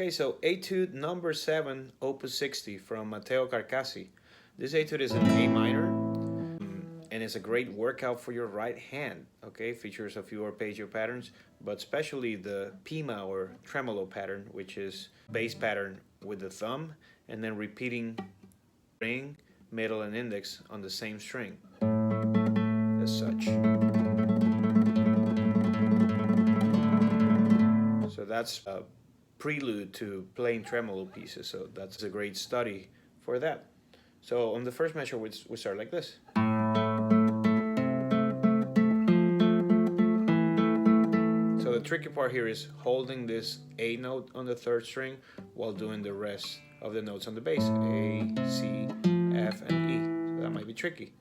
Okay, so Etude number 7, Op.60 from Matteo Carcassi. This etude is in A minor, and it's a great workout for your right hand. Okay, features a few arpeggio patterns, but especially the pima or tremolo pattern, which is bass pattern with the thumb, and then repeating ring, middle, and index on the same string, as such. So that's a prelude to playing tremolo pieces, so that's a great study for that. So on the first measure, we start like this. So the tricky part here is holding this A note on the third string while doing the rest of the notes on the bass, A, C, F, and E. So that might be tricky.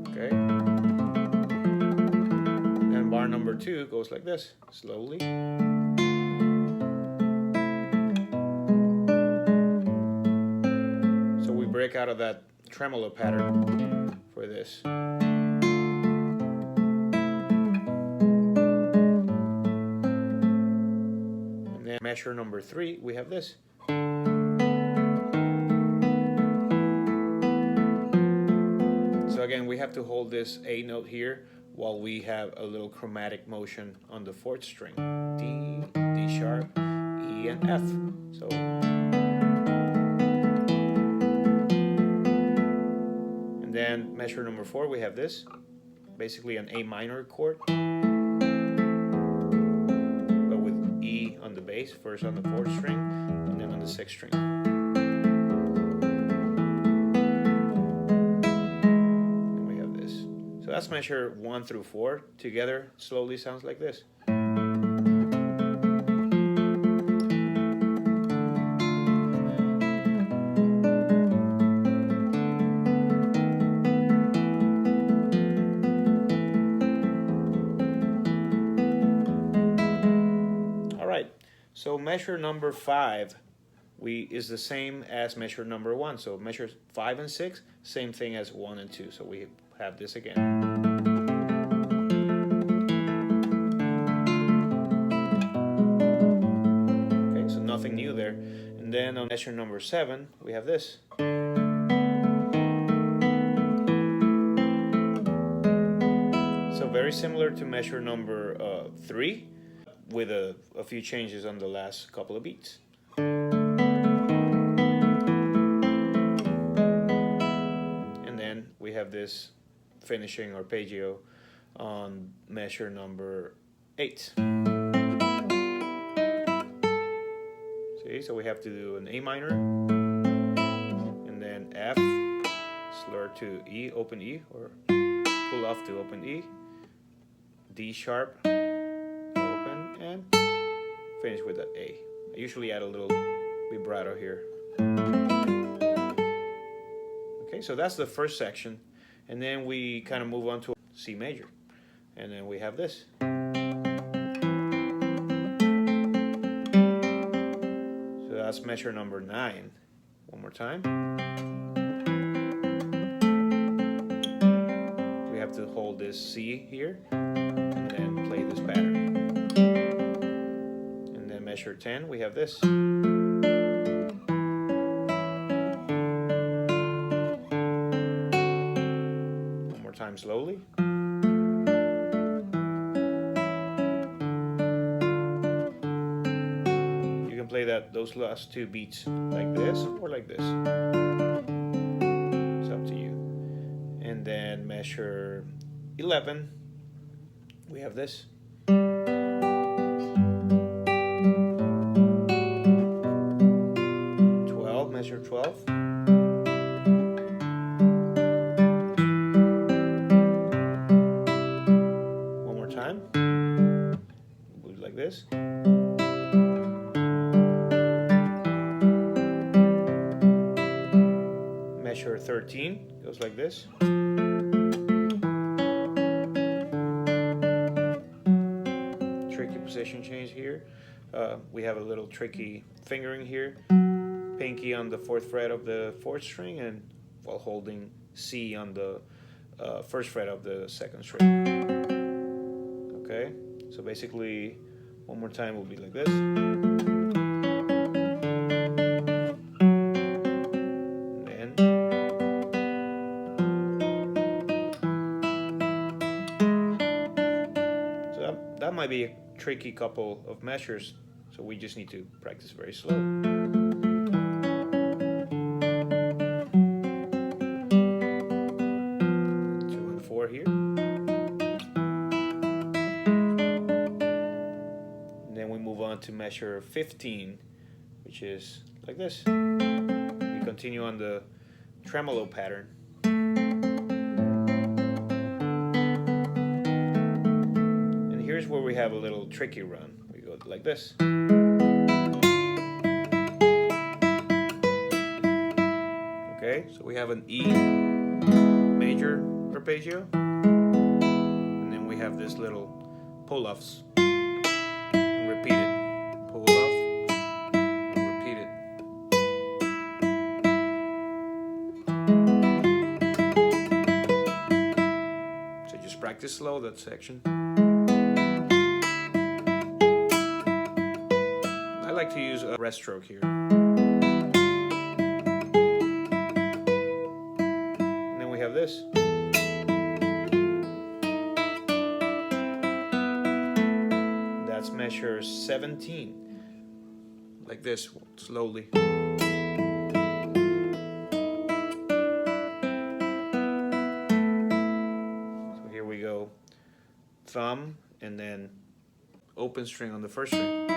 Okay. And bar number 2 goes like this, slowly. So we break out of that tremolo pattern for this. And then measure number 3, we have this. So again, we have to hold this A note here while we have a little chromatic motion on the 4th string. D, D sharp, E, and F. So and then measure number 4, we have this. Basically an A minor chord, but with E on the bass, first on the 4th string, and then on the 6th string. So that's measure 1 through 4. Together, slowly sounds like this. All right, so measure number 5 is the same as measure number 1. So measures 5 and 6, same thing as 1 and 2. So we have this again. Okay, so nothing new there. And then on measure number 7, we have this. So very similar to measure number 3, with a few changes on the last couple of beats. And then we have this finishing arpeggio on measure number 8. See, so we have to do an A minor, and then F, slur to E, open E, or pull off to open E, D sharp, open, and finish with the A. I usually add a little vibrato here. Okay, so that's the first section. And then we kind of move on to C major. And then we have this. So that's measure number 9. One more time. We have to hold this C here and then play this pattern. And then measure 10, we have this. Time slowly. You can play those last 2 beats like this or like this. It's up to you. And then measure 11. We have this. 12, measure 12. 14 goes like this. Tricky position change here. We have a little tricky fingering here. Pinky on the 4th fret of the 4th string, and while holding C on the 1st fret of the 2nd string. Okay, so basically, one more time will be like this. And then so that might be a tricky couple of measures, so we just need to practice very slow. 2 and 4 here. And then we move on to measure 15, which is like this. We continue on the tremolo pattern. And here's where we have a little tricky run. We go like this. Okay, so we have an E major arpeggio, and then we have this little pull-offs, and repeat it, pull off, and repeat it. So just practice slow that section. I like to use a rest stroke here. We have this. That's measure 17. Like this, slowly. So here we go. Thumb and then open string on the 1st string.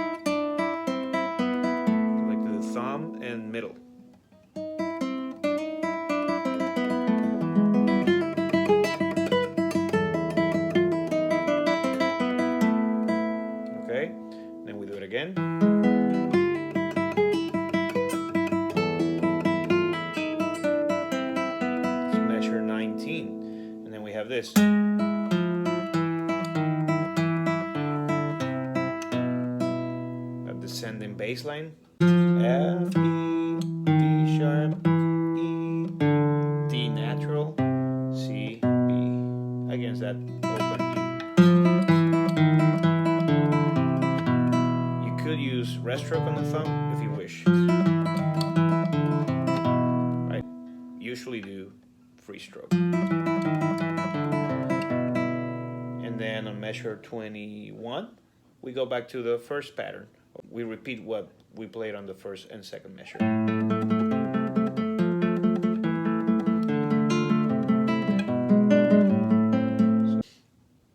Like the thumb and middle. Then we do it again. It's measure 19. And then we have this. A descending bass line. F, E, D sharp, E, D natural, C, B. Against that open E. Use rest stroke on the thumb if you wish. Right? Usually do free stroke. And then on measure 21, we go back to the first pattern. We repeat what we played on the 1st and 2nd measure.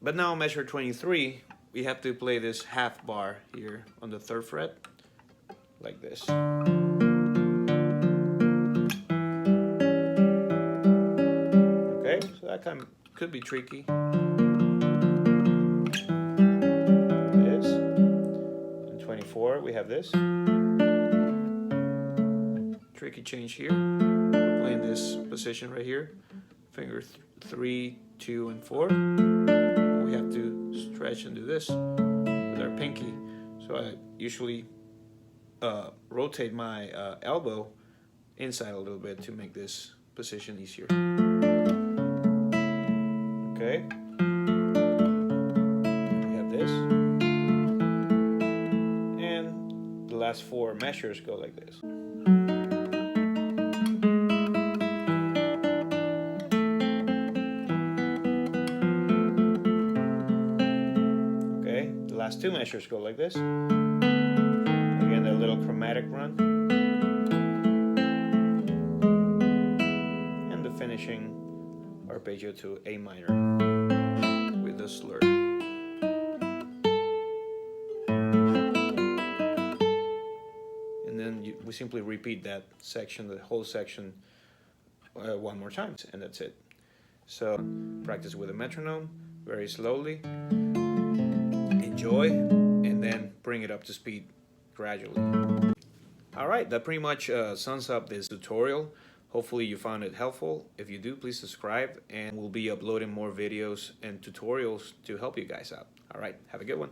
But now measure 23, we have to play this half bar here on the 3rd fret, like this. Okay, so that kind of could be tricky. This. In 24, we have this. Tricky change here. We're playing this position right here. Finger 3, 2, and 4. We have to stretch and do this with our pinky. So I usually rotate my elbow inside a little bit to make this position easier. Okay. We have this. And the last 4 measures go like this. Last 2 measures go like this. Again, a little chromatic run. And the finishing arpeggio to A minor with the slur. And then we simply repeat that section, the whole section, one more time, and that's it. So practice with a metronome, very slowly. Enjoy, and then bring it up to speed gradually. Alright, that pretty much sums up this tutorial Hopefully you found it helpful. If you do, please subscribe, and we'll be uploading more videos and tutorials to help you guys out. All right, have a good one.